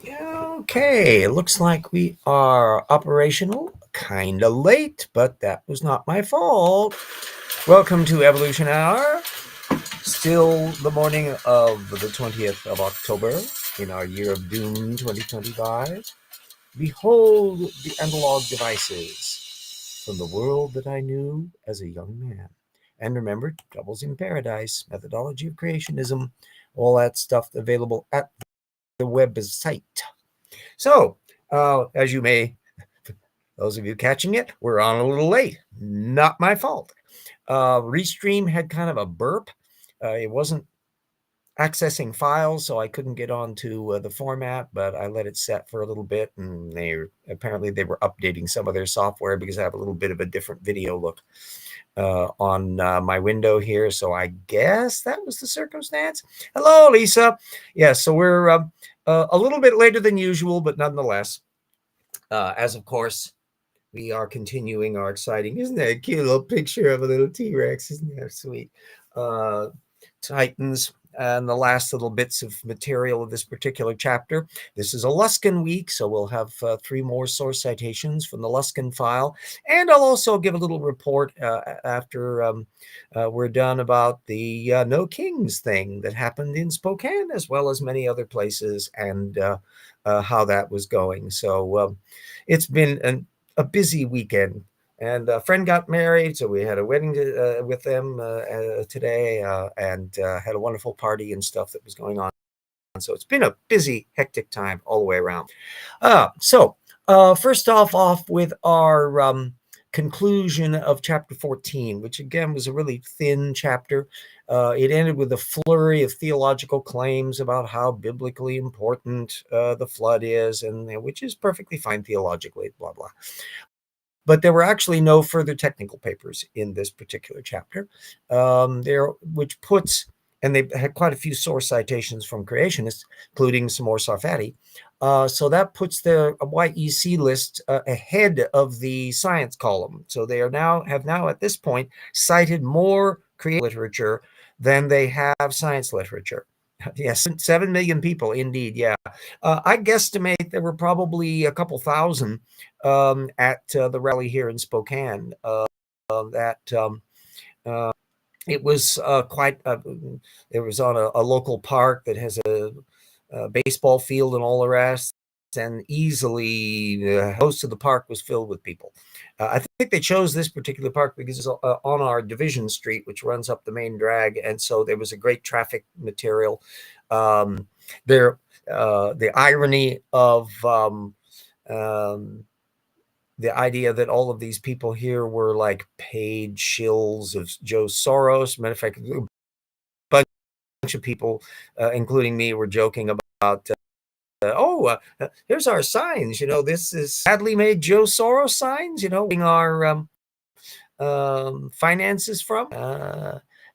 Okay, it looks like we are operational. Kind of late, but that was not my fault. Welcome to Evolution Hour. Still the morning of the 20th of October in our year of doom 2025. Behold the analog devices from the world that I knew as a young man. And remember, Troubles in Paradise, methodology of creationism, all that stuff available at the website. So, as you may, those of you catching it, we're on a little late. Not my fault. Restream had kind of a burp. It wasn't accessing files, so I couldn't get onto the format, but I let it set for a little bit, and apparently they were updating some of their software because I have a little bit of a different video look on my window here. So I guess that was the circumstance. Hello, Lisa. Yeah, so we're a little bit later than usual, but nonetheless, as of course, we are continuing our exciting, isn't that a cute little picture of a little T-Rex? Isn't that sweet? Titans and the last little bits of material of this particular chapter. This is a Luskin week, so we'll have 3 more source citations from the Luskin file. And I'll also give a little report after we're done about the No Kings thing that happened in Spokane, as well as many other places, and how that was going. So it's been a busy weekend. And a friend got married, so we had a wedding with them today, and had a wonderful party and stuff that was going on. So it's been a busy, hectic time all the way around. So first off with our conclusion of chapter 14, which again was a really thin chapter. It ended with a flurry of theological claims about how biblically important the flood is, and which is perfectly fine theologically, blah, blah. But there were actually no further technical papers in this particular chapter, which puts, and they had quite a few source citations from creationists, including some more Sarfati. So that puts the YEC list ahead of the science column. So they have now at this point cited more creative literature than they have science literature. Yes, 7 million people, indeed. Yeah. I guesstimate there were probably a couple thousand at the rally here in Spokane. It was quite, it was on a local park that has a baseball field and all the rest. And easily, most of the park was filled with people. I think they chose this particular park because it's on our division street, which runs up the main drag, and so there was a great traffic material. The irony of the idea that all of these people here were like paid shills of Joe Soros. Matter of fact, a bunch of people, including me, were joking about. Here's our signs. This is sadly made Joe Soros signs. Our finances from.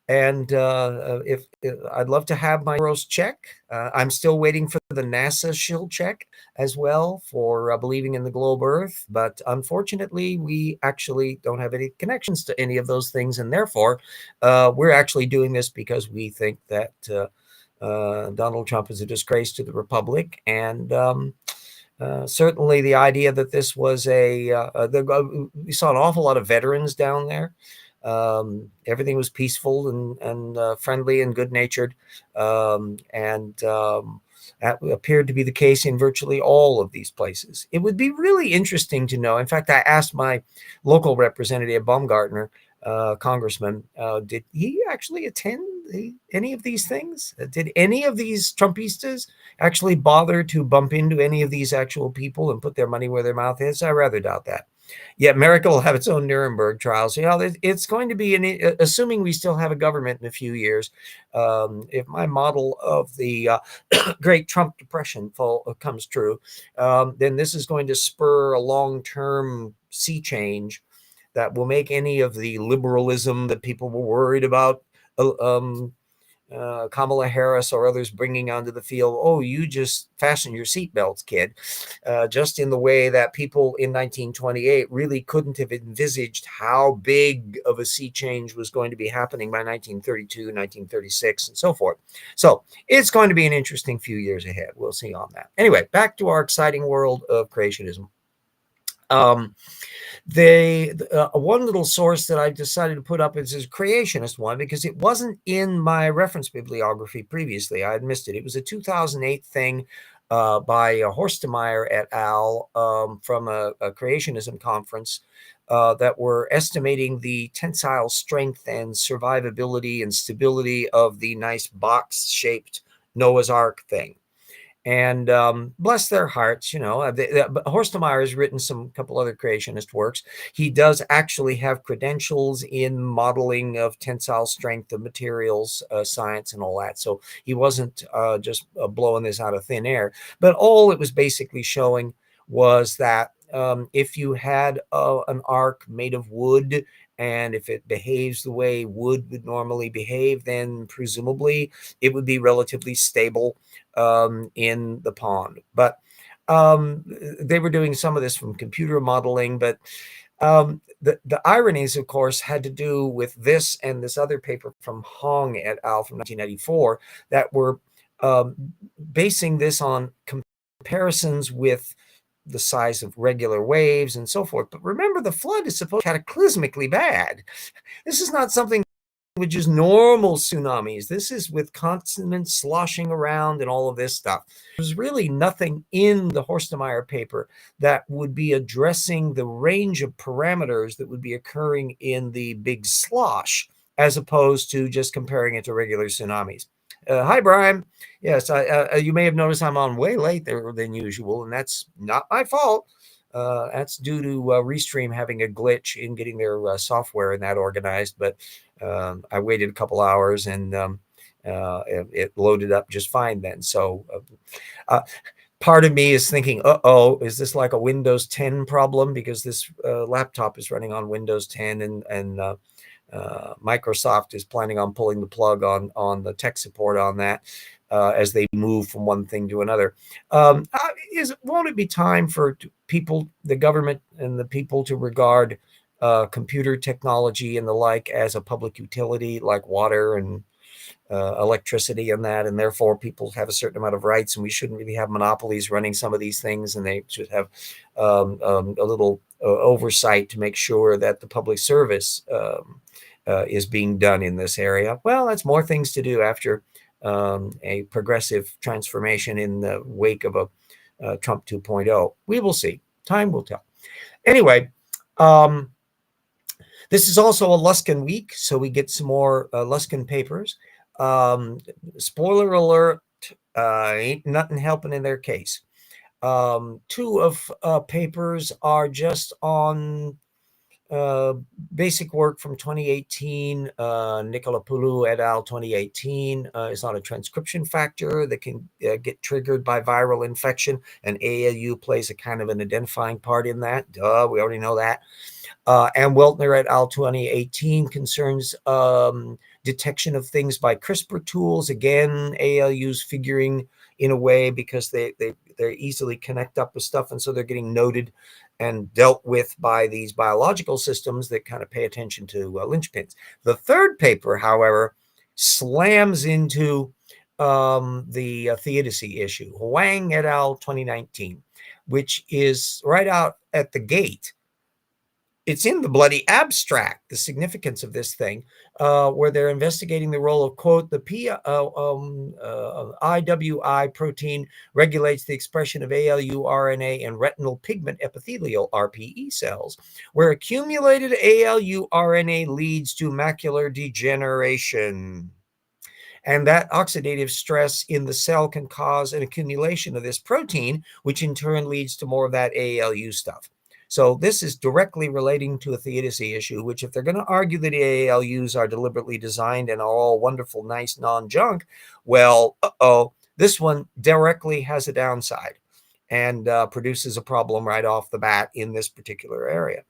If I'd love to have my Soros check. I'm still waiting for the NASA shill check as well for believing in the globe Earth. But unfortunately, we actually don't have any connections to any of those things. And therefore, we're actually doing this because we think that Donald Trump is a disgrace to the republic. And certainly the idea that this was we saw an awful lot of veterans down there. Everything was peaceful and friendly and good-natured. That appeared to be the case in virtually all of these places. It would be really interesting to know. In fact, I asked my local representative, Baumgartner, congressman, did he actually attend any of these things? Did any of these Trumpistas actually bother to bump into any of these actual people and put their money where their mouth is? I rather doubt that. Yet America will have its own Nuremberg trials. It's going to be, assuming we still have a government in a few years, if my model of the great Trump depression comes true, then this is going to spur a long-term sea change that will make any of the liberalism that people were worried about Kamala Harris or others bringing onto the field, oh, you just fasten your seatbelts, kid, just in the way that people in 1928 really couldn't have envisaged how big of a sea change was going to be happening by 1932, 1936, and so forth. So it's going to be an interesting few years ahead. We'll see on that. Anyway, back to our exciting world of creationism. One little source that I decided to put up is a creationist one because it wasn't in my reference bibliography previously. I had missed it. It was a 2008 thing by Horstemeyer et al. From a creationism conference that were estimating the tensile strength and survivability and stability of the nice box-shaped Noah's Ark thing. And bless their hearts, Horstemeyer has written some couple other creationist works. He does actually have credentials in modeling of tensile strength of materials science and all that. So he wasn't just blowing this out of thin air. But all it was basically showing was that if you had an ark made of wood, and if it behaves the way wood would normally behave, then presumably it would be relatively stable in the pond. But they were doing some of this from computer modeling. But the ironies, of course, had to do with this and this other paper from Hong et al. From 1994 that were basing this on comparisons with the size of regular waves and so forth. But remember, the flood is supposed to be cataclysmically bad. This is not something with just normal tsunamis. This is with constant sloshing around and all of this stuff. There's really nothing in the Horstemeyer paper that would be addressing the range of parameters that would be occurring in the big slosh, as opposed to just comparing it to regular tsunamis. Hi, Brian. Yes, you may have noticed I'm on way late there than usual, and that's not my fault. That's due to Restream having a glitch in getting their software and that organized. But I waited a couple hours, and it loaded up just fine then. So part of me is thinking, uh-oh, is this like a Windows 10 problem? Because this laptop is running on Windows 10, and Microsoft is planning on pulling the plug on the tech support on that as they move from one thing to another. Won't it be time for people, the government and the people, to regard computer technology and the like as a public utility like water and electricity and that, and therefore people have a certain amount of rights, and we shouldn't really have monopolies running some of these things, and they should have a little oversight to make sure that the public service is being done in this area? Well, that's more things to do after a progressive transformation in the wake of a Trump 2.0. We will see. Time will tell. Anyway, this is also a Luskin week, so we get some more Luskin papers. Spoiler alert, ain't nothing helping in their case. Two of papers are just on basic work from 2018. Nicolapoulou et al. 2018 is on a transcription factor that can get triggered by viral infection, and ALU plays a kind of an identifying part in that. Duh, we already know that. And Weltner et al. 2018 concerns detection of things by CRISPR tools. Again, ALUs figuring in a way because they easily connect up with stuff, and so they're getting noted and dealt with by these biological systems that kind of pay attention to linchpins. The third paper, however, slams into the theodicy issue, Huang et al. 2019, which is right out at the gate. It's in the bloody abstract, the significance of this thing, where they're investigating the role of, quote, the IWI protein regulates the expression of ALU RNA in retinal pigment epithelial RPE cells, where accumulated ALU RNA leads to macular degeneration. And that oxidative stress in the cell can cause an accumulation of this protein, which in turn leads to more of that ALU stuff. So this is directly relating to a theodicy issue, which if they're going to argue that ALUs are deliberately designed and are all wonderful, nice, non-junk, well, this one directly has a downside and produces a problem right off the bat in this particular area.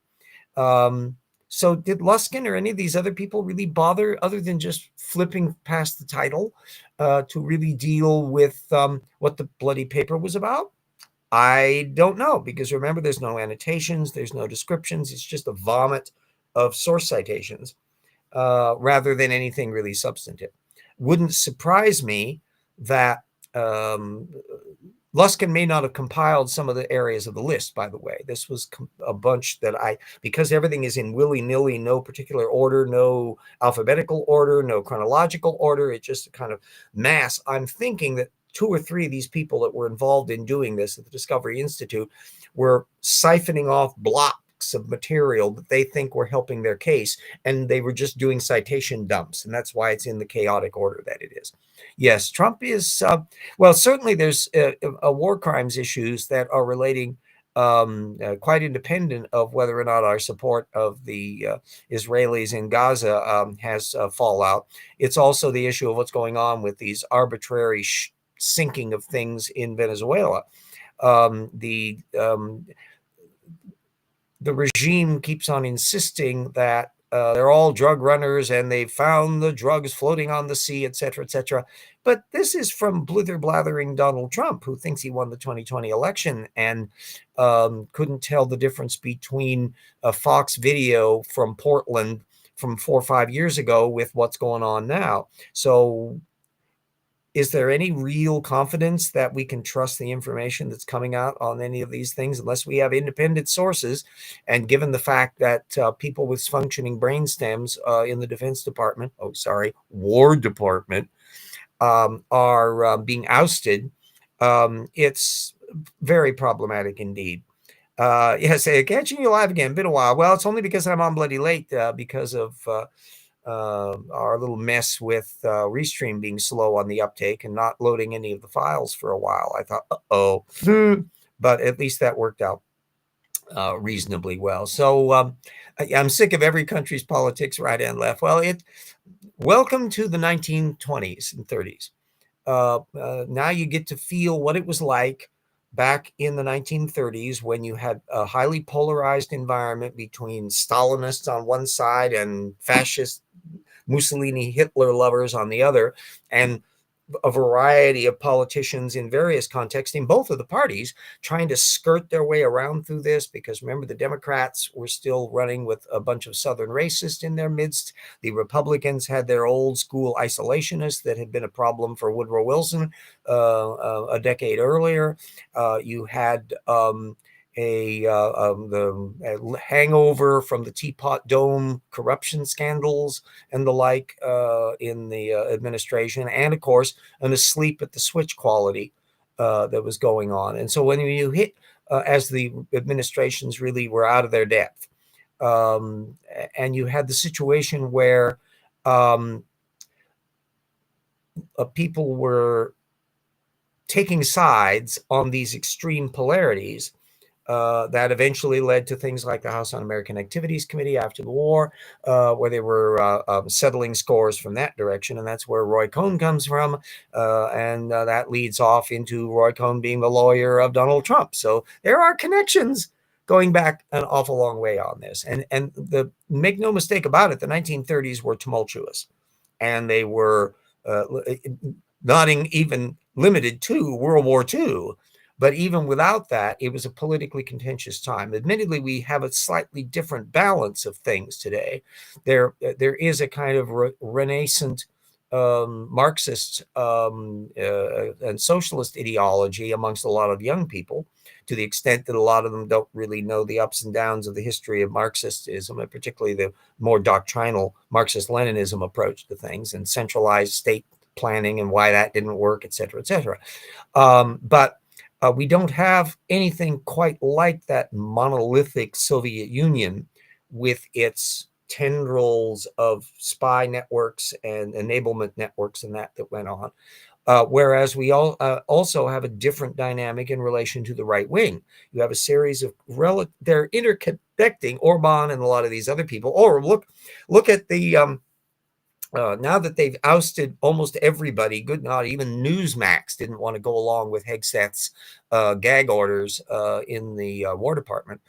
So did Luskin or any of these other people really bother, other than just flipping past the title, to really deal with what the bloody paper was about? I don't know, because remember, there's no annotations, there's no descriptions. It's just a vomit of source citations, rather than anything really substantive. Wouldn't surprise me that Luskin may not have compiled some of the areas of the list, by the way. This was a bunch that because everything is in willy-nilly, no particular order, no alphabetical order, no chronological order, it's just a kind of mass. I'm thinking that 2 or 3 of these people that were involved in doing this at the Discovery Institute were siphoning off blocks of material that they think were helping their case, and they were just doing citation dumps, and that's why it's in the chaotic order that it is. Yes, Trump is well, certainly there's war crimes issues that are relating, quite independent of whether or not our support of the Israelis in Gaza has fallout. It's also the issue of what's going on with these arbitrary sinking of things in Venezuela. The regime keeps on insisting that they're all drug runners and they found the drugs floating on the sea, et cetera, et cetera. But this is from blither-blathering Donald Trump, who thinks he won the 2020 election and couldn't tell the difference between a Fox video from Portland from 4 or 5 years ago with what's going on now. So is there any real confidence that we can trust the information that's coming out on any of these things unless we have independent sources? And given the fact that people with functioning brain stems in the Defense Department, War Department, are being ousted, it's very problematic indeed. Yes, catching you live again, been a while. Well, it's only because I'm on bloody late because of our little mess with Restream being slow on the uptake and not loading any of the files for a while. I thought, uh-oh. But at least that worked out reasonably well. So I'm sick of every country's politics, right and left. Well, welcome to the 1920s and 30s. Now you get to feel what it was like back in the 1930s, when you had a highly polarized environment between Stalinists on one side and fascist Mussolini, Hitler lovers on the other, and a variety of politicians in various contexts in both of the parties trying to skirt their way around through this, because remember, the Democrats were still running with a bunch of Southern racists in their midst. The Republicans had their old school isolationists that had been a problem for Woodrow Wilson a decade earlier. You had the hangover from the Teapot Dome corruption scandals and the like in the administration, and of course an asleep at the switch quality that was going on. And so when you hit as the administrations really were out of their depth, and you had the situation where people were taking sides on these extreme polarities, that eventually led to things like the House Un-American Activities Committee after the war, where they were settling scores from that direction. And that's where Roy Cohn comes from. And that leads off into Roy Cohn being the lawyer of Donald Trump. So there are connections going back an awful long way on this. And make no mistake about it, the 1930s were tumultuous. And they were not even limited to World War II. But even without that, it was a politically contentious time. Admittedly, we have a slightly different balance of things today. There is a kind of renaissance Marxist and socialist ideology amongst a lot of young people, to the extent that a lot of them don't really know the ups and downs of the history of Marxistism, and particularly the more doctrinal Marxist-Leninism approach to things, and centralized state planning and why that didn't work, et cetera, et cetera. But we don't have anything quite like that monolithic Soviet Union with its tendrils of spy networks and enablement networks and that went on. Whereas we also have a different dynamic in relation to the right wing. You have a series of they're interconnecting Orban and a lot of these other people. Or look at the now that they've ousted almost everybody, good God, even Newsmax didn't want to go along with Hegseth's gag orders in the War Department.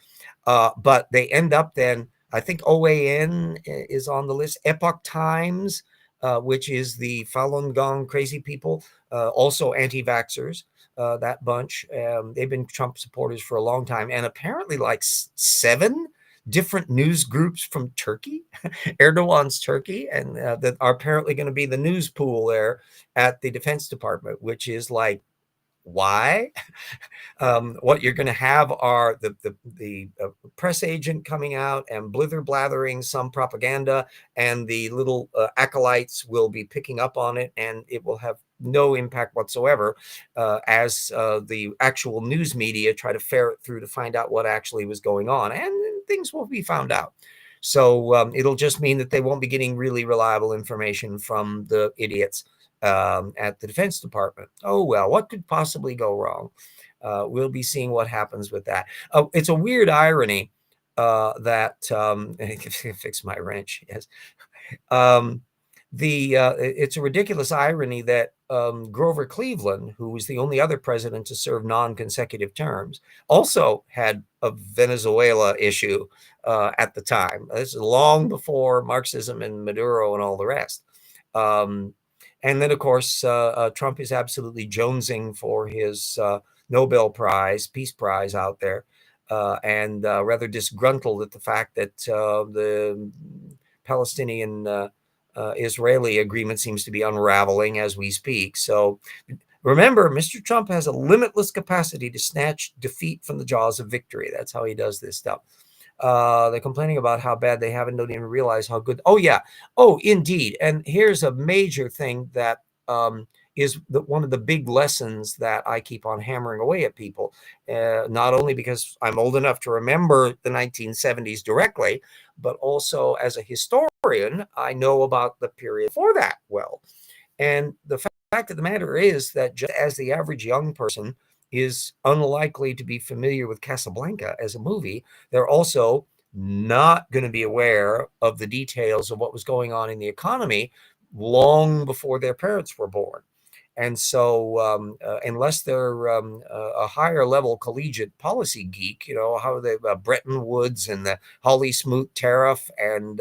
But they end up then I think OAN is on the list. Epoch Times, which is the Falun Gong crazy people, also anti-vaxxers. That bunch, they've been Trump supporters for a long time, and apparently like 7 different news groups from Turkey, Erdogan's Turkey, and that are apparently going to be the news pool there at the Defense Department, which is like, why? What you're going to have are the press agent coming out and blither blathering some propaganda, and the little acolytes will be picking up on it, and it will have no impact whatsoever as the actual news media try to ferret through to find out what actually was going on, and things will be found out. So it'll just mean that they won't be getting really reliable information from the idiots at the Defense Department. Oh, well, what could possibly go wrong? We'll be seeing what happens with that. It's a weird irony that fix my wrench. Yes. It's a ridiculous irony that Grover Cleveland, who was the only other president to serve non-consecutive terms, also had a Venezuela issue at the time. This is long before Marxism and Maduro and all the rest. And then, of course, Trump is absolutely jonesing for his Nobel Prize, Peace Prize out there, and rather disgruntled at the fact that the Palestinian Israeli agreement seems to be unraveling as we speak. So remember, Mr. Trump has a limitless capacity to snatch defeat from the jaws of victory. That's how he does this stuff. They're complaining about how bad they have and don't even realize how good. Oh, yeah. Oh, indeed. And here's a major thing that is one of the big lessons that I keep on hammering away at people, not only because I'm old enough to remember the 1970s directly, but also as a historian, I know about the period before that well. And the fact of the matter is that just as the average young person is unlikely to be familiar with Casablanca as a movie, they're also not going to be aware of the details of what was going on in the economy long before their parents were born. And so unless they're a higher level collegiate policy geek, how they Bretton Woods and the Hawley Smoot tariff and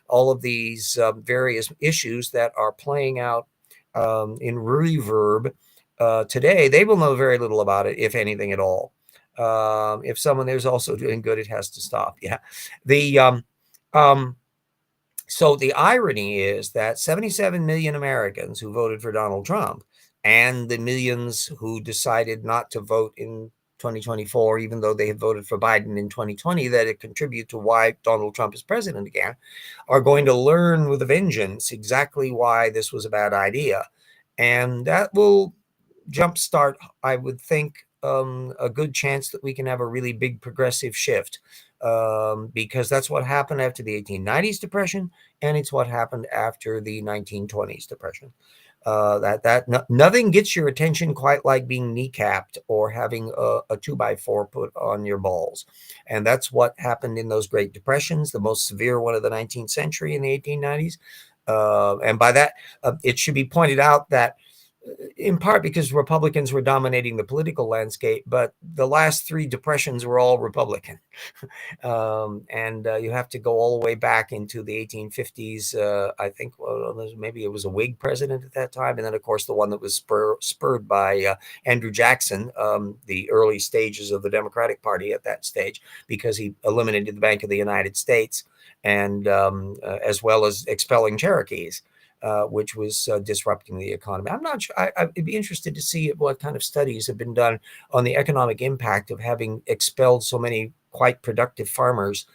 all of these various issues that are playing out in reverb today, they will know very little about it, if anything at all. If someone there's also doing good, it has to stop. Yeah. So the irony is that 77 million Americans who voted for Donald Trump and the millions who decided not to vote in 2024, even though they had voted for Biden in 2020, that it contribute to why Donald Trump is president again, are going to learn with a vengeance exactly why this was a bad idea. And that will jumpstart, I would think, a good chance that we can have a really big progressive shift, because that's what happened after the 1890s depression, and it's what happened after the 1920s depression. Nothing gets your attention quite like being kneecapped or having a 2x4 put on your balls. And that's what happened in those Great Depressions, the most severe one of the 19th century in the 1890s. And by that, it should be pointed out that in part because Republicans were dominating the political landscape, but the last 3 depressions were all Republican. And you have to go all the way back into the 1850s. I think maybe it was a Whig president at that time. And then, of course, the one that was spurred by Andrew Jackson, the early stages of the Democratic Party at that stage, because he eliminated the Bank of the United States, and as well as expelling Cherokees. Which was disrupting the economy. I'm not sure. I'd be interested to see what kind of studies have been done on the economic impact of having expelled so many quite productive farmers,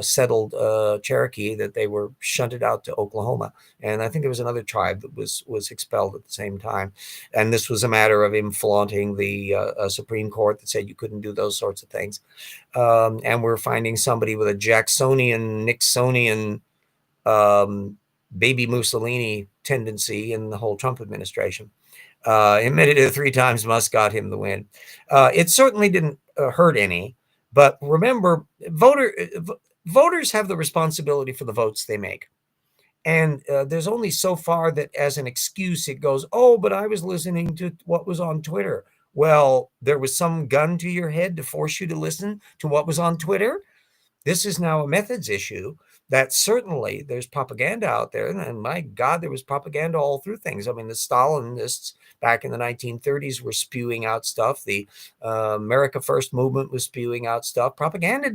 settled Cherokee, that they were shunted out to Oklahoma. And I think there was another tribe that was expelled at the same time. And this was a matter of him flaunting the Supreme Court that said you couldn't do those sorts of things. And we're finding somebody with a Jacksonian, Nixonian, baby Mussolini tendency in the whole Trump administration. Admitted it 3 times, Musk got him the win. It certainly didn't hurt any, but remember, voters have the responsibility for the votes they make. And there's only so far that as an excuse it goes, oh, but I was listening to what was on Twitter. Well, there was some gun to your head to force you to listen to what was on Twitter. This is now a methods issue that certainly there's propaganda out there. And my God, there was propaganda all through things. I mean, the Stalinists back in the 1930s were spewing out stuff. The America First movement was spewing out stuff. Propaganda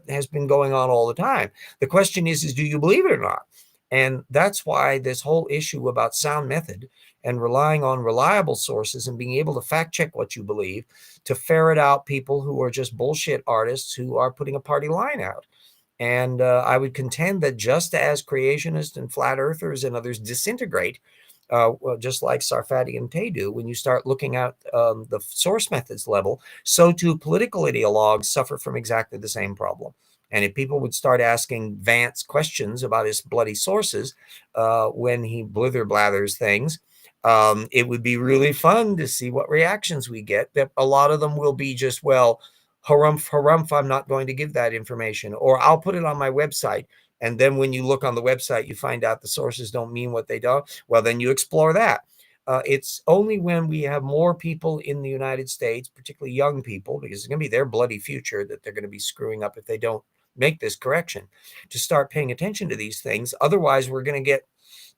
has been going on all the time. The question is do you believe it or not? And that's why this whole issue about sound method and relying on reliable sources and being able to fact check what you believe to ferret out people who are just bullshit artists who are putting a party line out. And I would contend that just as creationists and flat earthers and others disintegrate, well, just like Sarfati and Tay do, when you start looking at the source methods level, so too political ideologues suffer from exactly the same problem. And if people would start asking Vance questions about his bloody sources when he blither blathers things, it would be really fun to see what reactions we get. That a lot of them will be just, well, harumph, harumph, I'm not going to give that information, or I'll put it on my website. And then when you look on the website, you find out the sources don't mean what they don't. Well, then you explore that. It's only when we have more people in the United States, particularly young people, because it's going to be their bloody future that they're going to be screwing up if they don't make this correction, to start paying attention to these things. Otherwise, we're going to get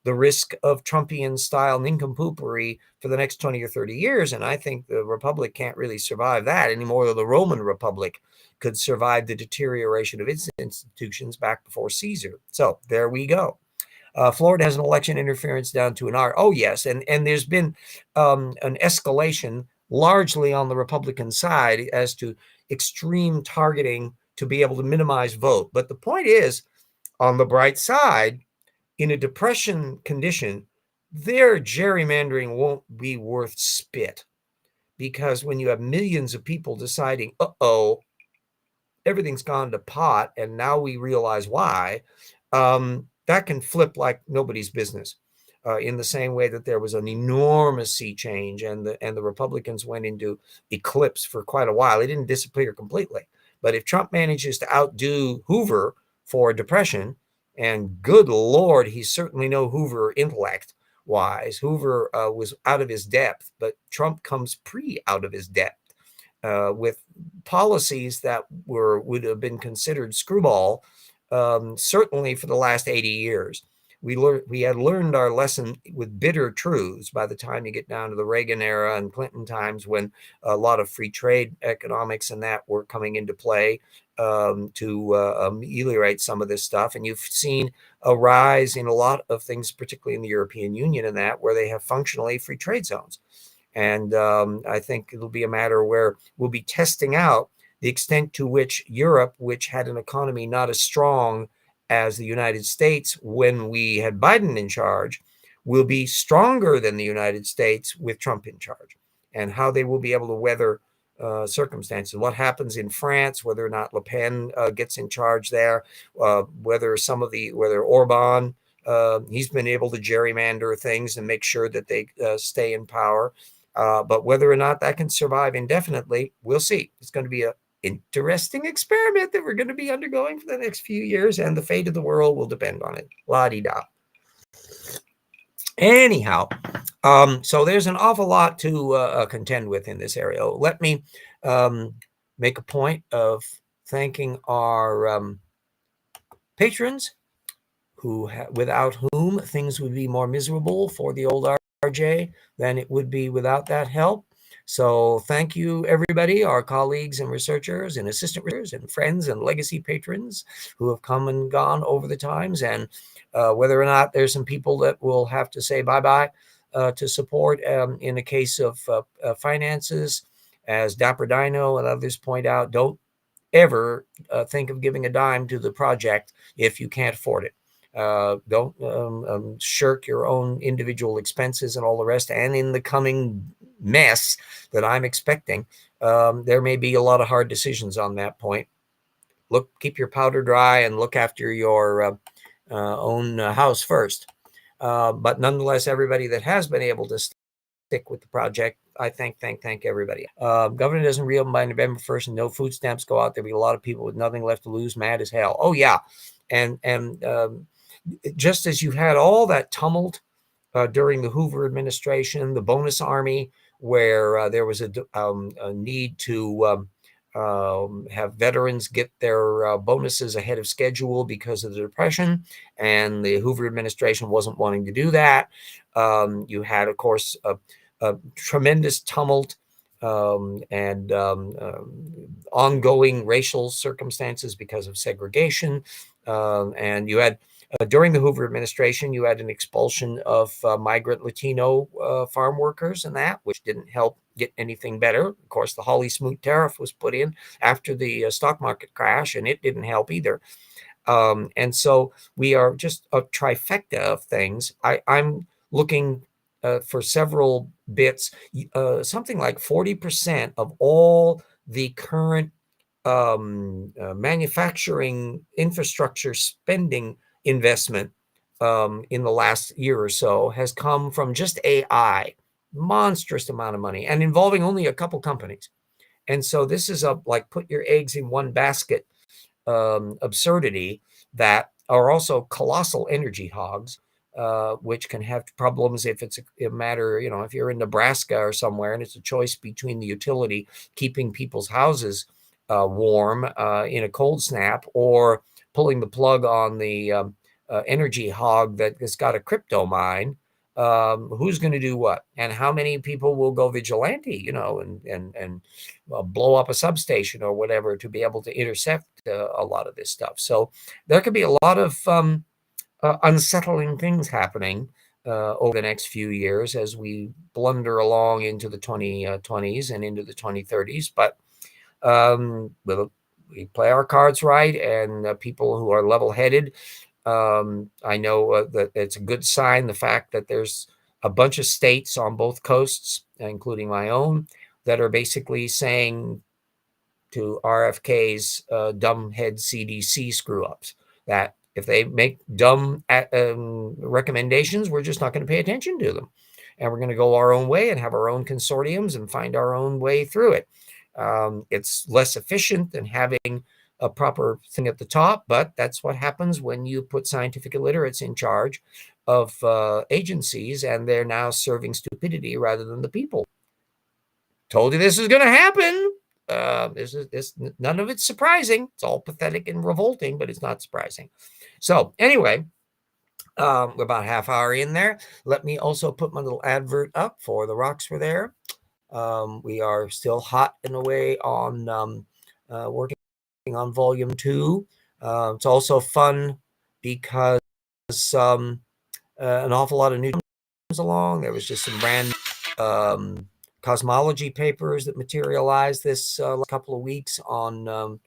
the risk of Trumpian style nincompoopery for the next 20 or 30 years. And I think the Republic can't really survive that any more than the Roman Republic could survive the deterioration of its institutions back before Caesar. So there we go. Florida has an election interference down to an hour. Oh, yes. And there's been an escalation largely on the Republican side as to extreme targeting to be able to minimize vote. But the point is, on the bright side, in a depression condition, their gerrymandering won't be worth spit. Because when you have millions of people deciding, uh-oh, everything's gone to pot, and now we realize why, that can flip like nobody's business. In the same way that there was an enormous sea change and the Republicans went into eclipse for quite a while. It didn't disappear completely. But if Trump manages to outdo Hoover for depression, and good Lord, he's certainly no Hoover intellect wise. Hoover was out of his depth, but Trump comes out of his depth with policies that would have been considered screwball, certainly for the last 80 years. We had learned our lesson with bitter truths by the time you get down to the Reagan era and Clinton times, when a lot of free trade economics and that were coming into play to ameliorate some of this stuff. And you've seen a rise in a lot of things, particularly in the European Union and that, where they have functionally free trade zones. And I think it'll be a matter where we'll be testing out the extent to which Europe, which had an economy not as strong as the United States when we had Biden in charge, will be stronger than the United States with Trump in charge, and how they will be able to weather circumstances. What happens in France, whether or not Le Pen gets in charge there, whether Orban, he's been able to gerrymander things and make sure that they stay in power. But whether or not that can survive indefinitely, we'll see. It's going to be an interesting experiment that we're going to be undergoing for the next few years, and the fate of the world will depend on it. La-di-da. Anyhow, so there's an awful lot to contend with in this area. Let me make a point of thanking our patrons, without whom things would be more miserable for the old RJ than it would be without that help. So thank you, everybody, our colleagues and researchers and assistant researchers and friends and legacy patrons who have come and gone over the times. And whether or not there's some people that will have to say bye-bye to support in the case of finances, as Dapper Dino and others point out, don't ever think of giving a dime to the project if you can't afford it. Don't shirk your own individual expenses and all the rest. And in the coming mess that I'm expecting, there may be a lot of hard decisions on that point. Keep your powder dry and look after your own house first. But nonetheless, everybody that has been able to stick with the project, I thank everybody. Government doesn't reopen by November 1st and no food stamps go out. There'll be a lot of people with nothing left to lose, mad as hell. Oh, yeah. And just as you had all that tumult during the Hoover administration, the bonus army, where there was a need to have veterans get their bonuses ahead of schedule because of the Depression, and the Hoover administration wasn't wanting to do that. You had, of course, a tremendous tumult and ongoing racial circumstances because of segregation. And you had, during the Hoover administration, you had an expulsion of migrant Latino farm workers and that, which didn't help get anything better. Of course, the Hawley Smoot tariff was put in after the stock market crash, and it didn't help either. And so we are just a trifecta of things. I'm looking for several bits. Something like 40% of all the current manufacturing infrastructure spending investment in the last year or so has come from just AI, monstrous amount of money, and involving only a couple companies. And so this is a like put your eggs in one basket absurdity that are also colossal energy hogs, which can have problems if it's a matter, if you're in Nebraska or somewhere and it's a choice between the utility keeping people's houses warm in a cold snap or pulling the plug on the energy hog that has got a crypto mine. Who's going to do what, and how many people will go vigilante, and blow up a substation or whatever to be able to intercept a lot of this stuff. So there could be a lot of unsettling things happening over the next few years as we blunder along into the 2020s and into the 2030s. But we play our cards right, and people who are level-headed, I know that it's a good sign, the fact that there's a bunch of states on both coasts, including my own, that are basically saying to RFK's dumbhead CDC screw-ups that if they make dumb recommendations, we're just not going to pay attention to them. And we're going to go our own way and have our own consortiums and find our own way through it. It's less efficient than having a proper thing at the top, but that's what happens when you put scientific illiterates in charge of agencies, and they're now serving stupidity rather than the people. Told you this is going to happen. None of it's surprising. It's all pathetic and revolting, but it's not surprising. So anyway, we're about a half hour in there. Let me also put my little advert up for the Rocks Were There. We are still hot in a way on working on volume 2. It's also fun because an awful lot of news comes along. There was just some brand cosmology papers that materialized this couple of weeks on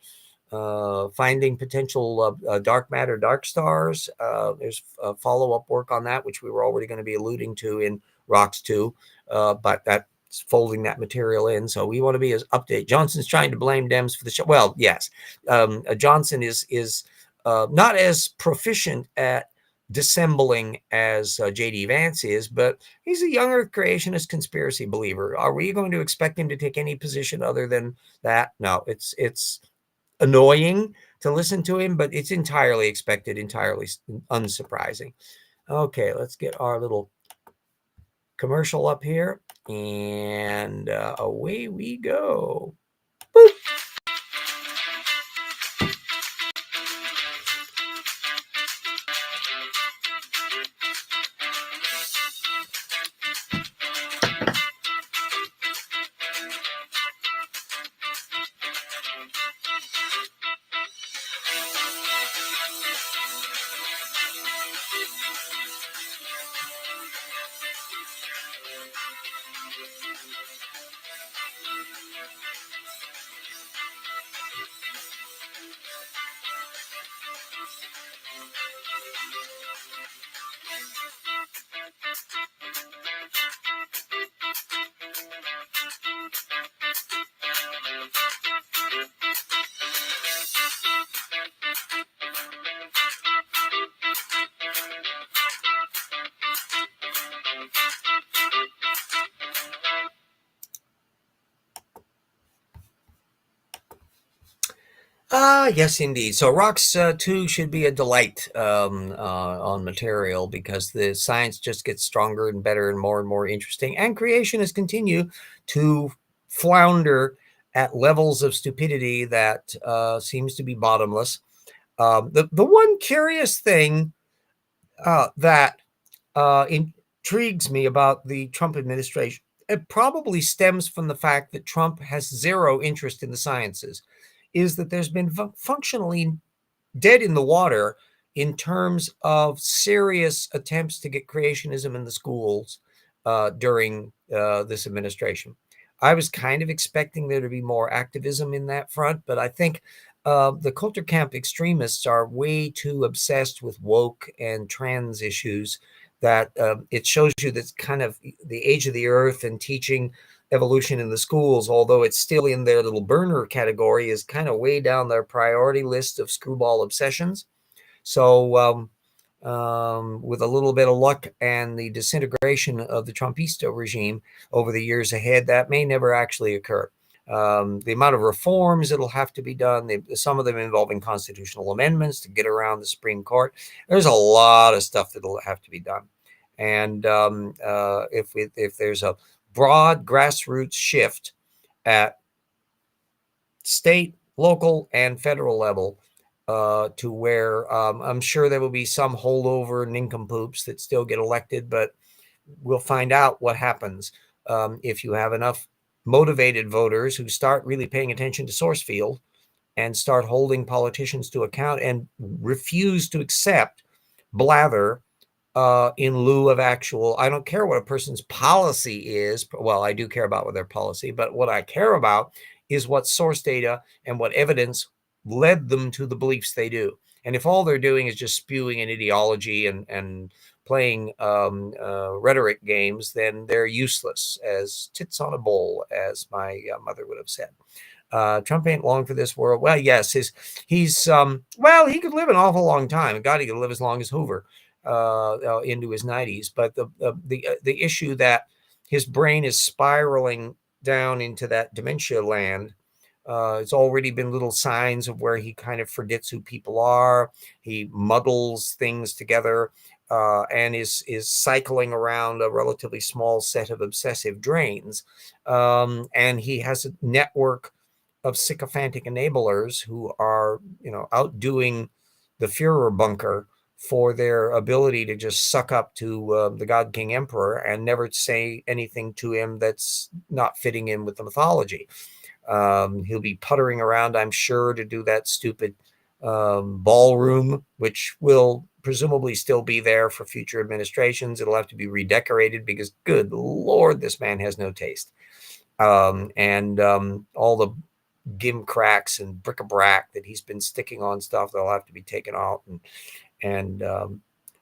finding potential dark matter, dark stars. There's follow-up work on that, which we were already going to be alluding to in Rocks 2, but that's folding that material in. So we want to be as update. Johnson's trying to blame Dems for the show. Well, yes, Johnson is not as proficient at dissembling as J.D. Vance is, but he's a young Earth creationist conspiracy believer. Are we going to expect him to take any position other than that? No, it's annoying to listen to him, but it's entirely expected, entirely unsurprising. Okay, let's get our little commercial up here, and away we go. Boop. Yes, indeed. So Rocks 2 should be a delight on material, because the science just gets stronger and better and more interesting, and creationists continue to flounder at levels of stupidity that seems to be bottomless. The one curious thing that intrigues me about the Trump administration, it probably stems from the fact that Trump has zero interest in the sciences, is that there's been functionally dead in the water in terms of serious attempts to get creationism in the schools during this administration. I was kind of expecting there to be more activism in that front, but I think the culture camp extremists are way too obsessed with woke and trans issues that it shows you that's kind of the age of the earth and teaching evolution in the schools, although it's still in their little burner category, is kind of way down their priority list of screwball obsessions. So with a little bit of luck and the disintegration of the Trumpista regime over the years ahead, that may never actually occur. The amount of reforms that'll have to be done, some of them involving constitutional amendments to get around the Supreme Court. There's a lot of stuff that'll have to be done. And if there's a broad grassroots shift at state, local, and federal level to where I'm sure there will be some holdover nincompoops that still get elected, but we'll find out what happens if you have enough motivated voters who start really paying attention to source field and start holding politicians to account and refuse to accept blather in lieu of actual. I don't care what a person's policy is. Well, I do care about what their policy, but what I care about is what source data and what evidence led them to the beliefs they do. And if all they're doing is just spewing an ideology and playing rhetoric games, then they're useless as tits on a bowl, as my mother would have said. Trump ain't long for this world. Well, yes, he's well, he could live an awful long time. God, he could live as long as Hoover into his 90s. But the issue that his brain is spiraling down into that dementia land. It's already been little signs of where he kind of forgets who people are. He muddles things together and is cycling around a relatively small set of obsessive drains. And he has a network of sycophantic enablers who are, outdoing the Führer bunker for their ability to just suck up to the God King Emperor and never say anything to him that's not fitting in with the mythology. He'll be puttering around, I'm sure, to do that stupid ballroom, which will presumably still be there for future administrations. It'll have to be redecorated because, good Lord, this man has no taste. And all the gimcracks and bric-a-brac that he's been sticking on stuff, they'll have to be taken out. And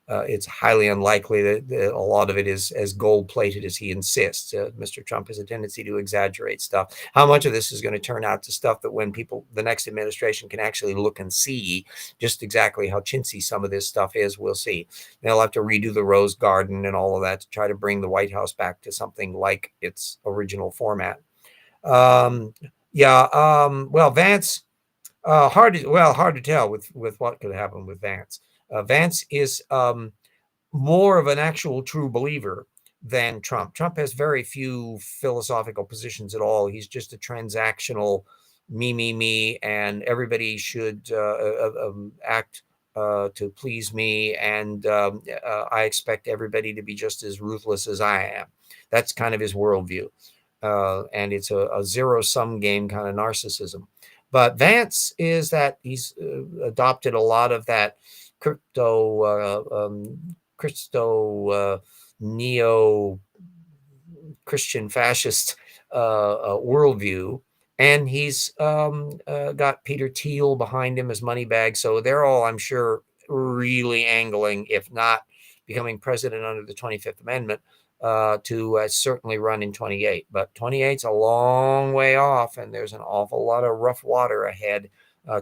it's highly unlikely that a lot of it is as gold-plated as he insists. Mr. Trump has a tendency to exaggerate stuff. How much of this is going to turn out to stuff that when the next administration can actually look and see just exactly how chintzy some of this stuff is, we'll see. They'll have to redo the Rose Garden and all of that to try to bring the White House back to something like its original format. Well, Vance, hard to tell with what could happen with Vance. Vance is more of an actual true believer than Trump. Trump has very few philosophical positions at all. He's just a transactional me, and everybody should act to please me, and I expect everybody to be just as ruthless as I am. That's kind of his worldview. And it's a zero-sum game kind of narcissism. But Vance is that he's adopted a lot of that neo Christian fascist worldview, and he's got Peter Thiel behind him as money bag. So they're all, I'm sure, really angling, if not becoming president under the 25th Amendment, to certainly run in 28. But 28's a long way off, and there's an awful lot of rough water ahead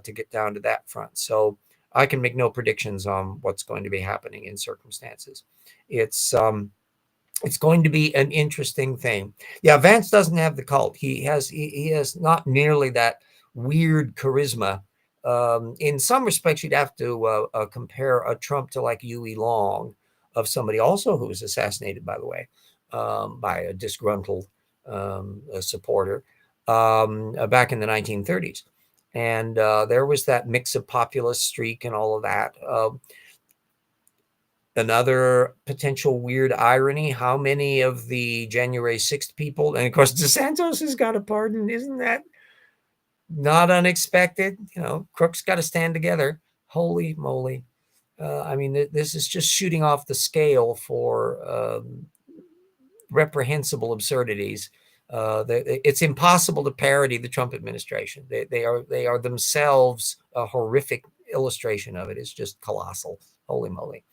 to get down to that front. So I can make no predictions on what's going to be happening in circumstances. It's going to be an interesting thing. Yeah, Vance doesn't have the cult. He has not nearly that weird charisma. In some respects, you'd have to compare a Trump to like Huey Long, of somebody also who was assassinated, by the way, by a disgruntled supporter. back in the 1930s. And there was that mix of populist streak and all of that. Another potential weird irony, how many of the January 6th people, and of course DeSantis has got a pardon, isn't that not unexpected? Crooks got to stand together. Holy moly. I mean, this is just shooting off the scale for reprehensible absurdities. It's impossible to parody the Trump administration. They are themselves a horrific illustration of it. It's just colossal. Holy moly.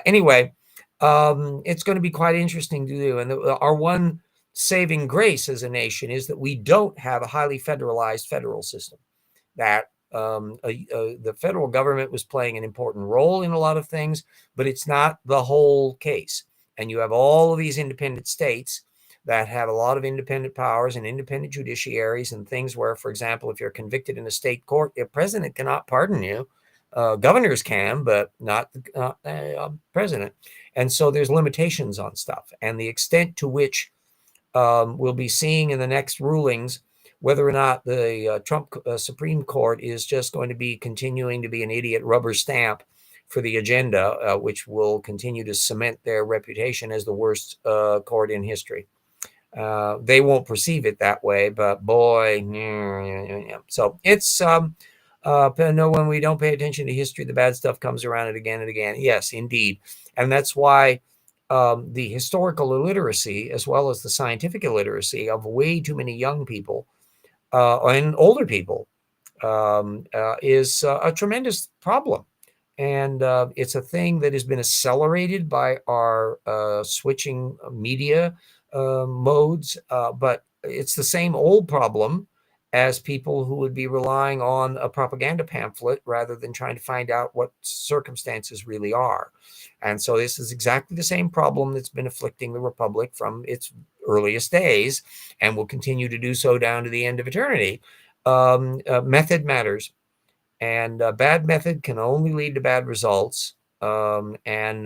Anyway, it's going to be quite interesting to do. And our one saving grace as a nation is that we don't have a highly federalized federal system. That the federal government was playing an important role in a lot of things, but it's not the whole case. And you have all of these independent states that have a lot of independent powers and independent judiciaries and things where, for example, if you're convicted in a state court, the president cannot pardon you. Governors can, but not the president. And so there's limitations on stuff. And the extent to which we'll be seeing in the next rulings whether or not the Trump Supreme Court is just going to be continuing to be an idiot rubber stamp for the agenda, which will continue to cement their reputation as the worst court in history. They won't perceive it that way, but boy, so it's no, when we don't pay attention to history, the bad stuff comes around it again and again. Yes, indeed. And that's why the historical illiteracy, as well as the scientific illiteracy of way too many young people and older people is a tremendous problem. And it's a thing that has been accelerated by our switching media modes, but it's the same old problem as people who would be relying on a propaganda pamphlet rather than trying to find out what circumstances really are. And so this is exactly the same problem that's been afflicting the Republic from its earliest days and will continue to do so down to the end of eternity. Method matters, and bad method can only lead to bad results. And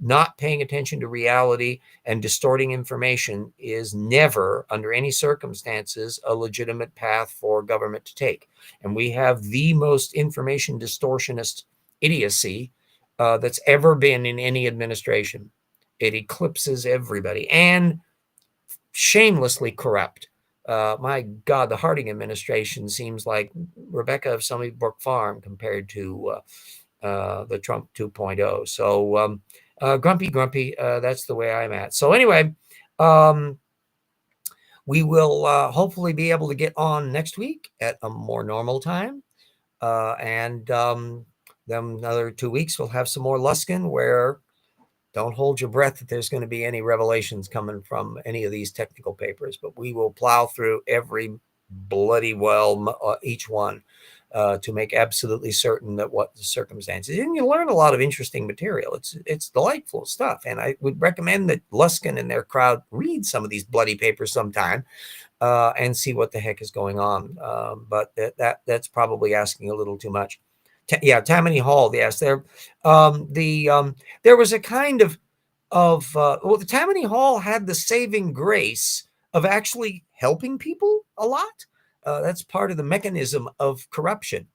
not paying attention to reality and distorting information is never, under any circumstances, a legitimate path for government to take. And we have the most information distortionist idiocy that's ever been in any administration. It eclipses everybody and shamelessly corrupt. My God, the Harding administration seems like Rebecca of Sunnybrook Farm compared to the Trump 2.0. So grumpy, that's the way I'm at. So anyway, we will hopefully be able to get on next week at a more normal time. And then another 2 weeks, we'll have some more Luskin, where don't hold your breath that there's going to be any revelations coming from any of these technical papers, but we will plow through every bloody well, each one, to make absolutely certain that what the circumstances. And you learn a lot of interesting material. It's delightful stuff. And I would recommend that Luskin and their crowd read some of these bloody papers sometime and see what the heck is going on. But that's probably asking a little too much. Tammany Hall. Yes, there was a kind of the Tammany Hall had the saving grace of actually helping people a lot. That's part of the mechanism of corruption,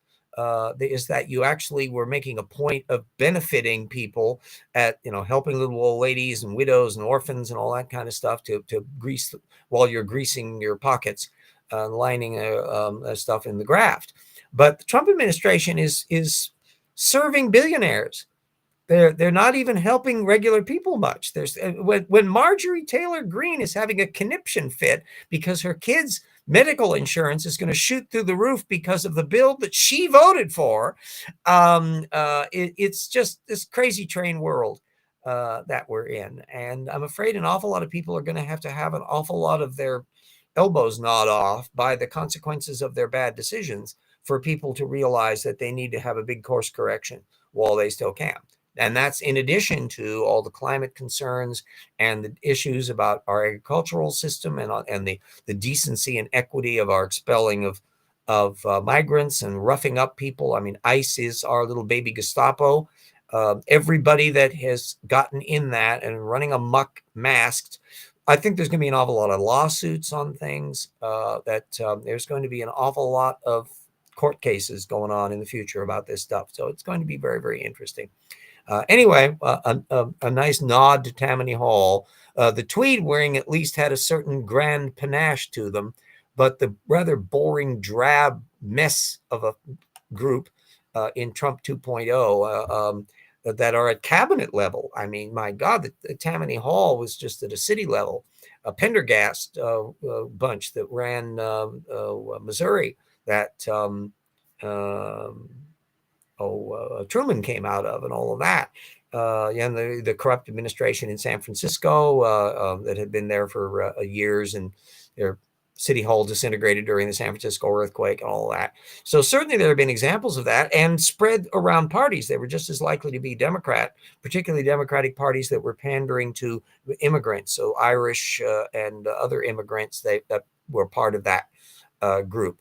is that you actually were making a point of benefiting people at, helping little old ladies and widows and orphans and all that kind of stuff to grease while you're greasing your pockets, lining stuff in the graft. But the Trump administration is serving billionaires. They're not even helping regular people much. When Marjorie Taylor Greene is having a conniption fit because her kids' medical insurance is going to shoot through the roof because of the bill that she voted for, it's just this crazy train world that we're in. And I'm afraid an awful lot of people are going to have an awful lot of their elbows gnawed off by the consequences of their bad decisions for people to realize that they need to have a big course correction while they still can. And that's in addition to all the climate concerns and the issues about our agricultural system and the decency and equity of our expelling of migrants and roughing up people. I mean, ICE is our little baby Gestapo. Everybody that has gotten in that and running amok masked I think there's going to be an awful lot of lawsuits on things, there's going to be an awful lot of court cases going on in the future about this stuff. So it's going to be very, very interesting. Anyway, a nice nod to Tammany Hall. The Tweed wearing at least had a certain grand panache to them, but the rather boring, drab mess of a group in Trump 2.0 that are at cabinet level. I mean, my God, the Tammany Hall was just at a city level. A Pendergast bunch that ran Missouri that Truman came out of, and all of that. And the corrupt administration in San Francisco that had been there for years, and their city hall disintegrated during the San Francisco earthquake and all of that. So certainly there have been examples of that, and spread around parties. They were just as likely to be Democrat, particularly Democratic parties that were pandering to immigrants, so Irish and other immigrants that were part of that group.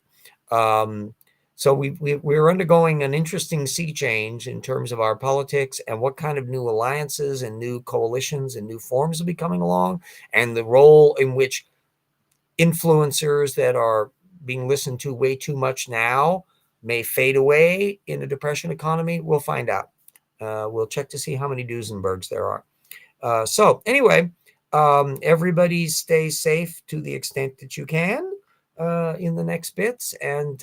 So we're undergoing an interesting sea change in terms of our politics and what kind of new alliances and new coalitions and new forms will be coming along, and the role in which influencers that are being listened to way too much now may fade away in a depression economy. We'll find out. We'll check to see how many Duesenbergs there are. So anyway, everybody stay safe to the extent that you can in the next bits, and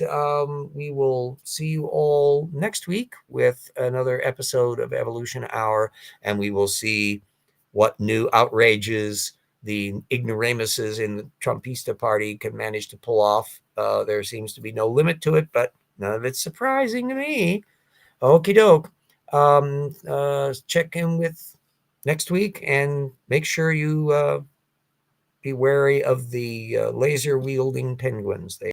we will see you all next week with another episode of Evolution Hour, and we will see what new outrages the ignoramuses in the Trumpista party can manage to pull off. There seems to be no limit to it, but none of it's surprising to me. Okie doke. Check in with next week, and make sure you be wary of the laser wielding penguins. They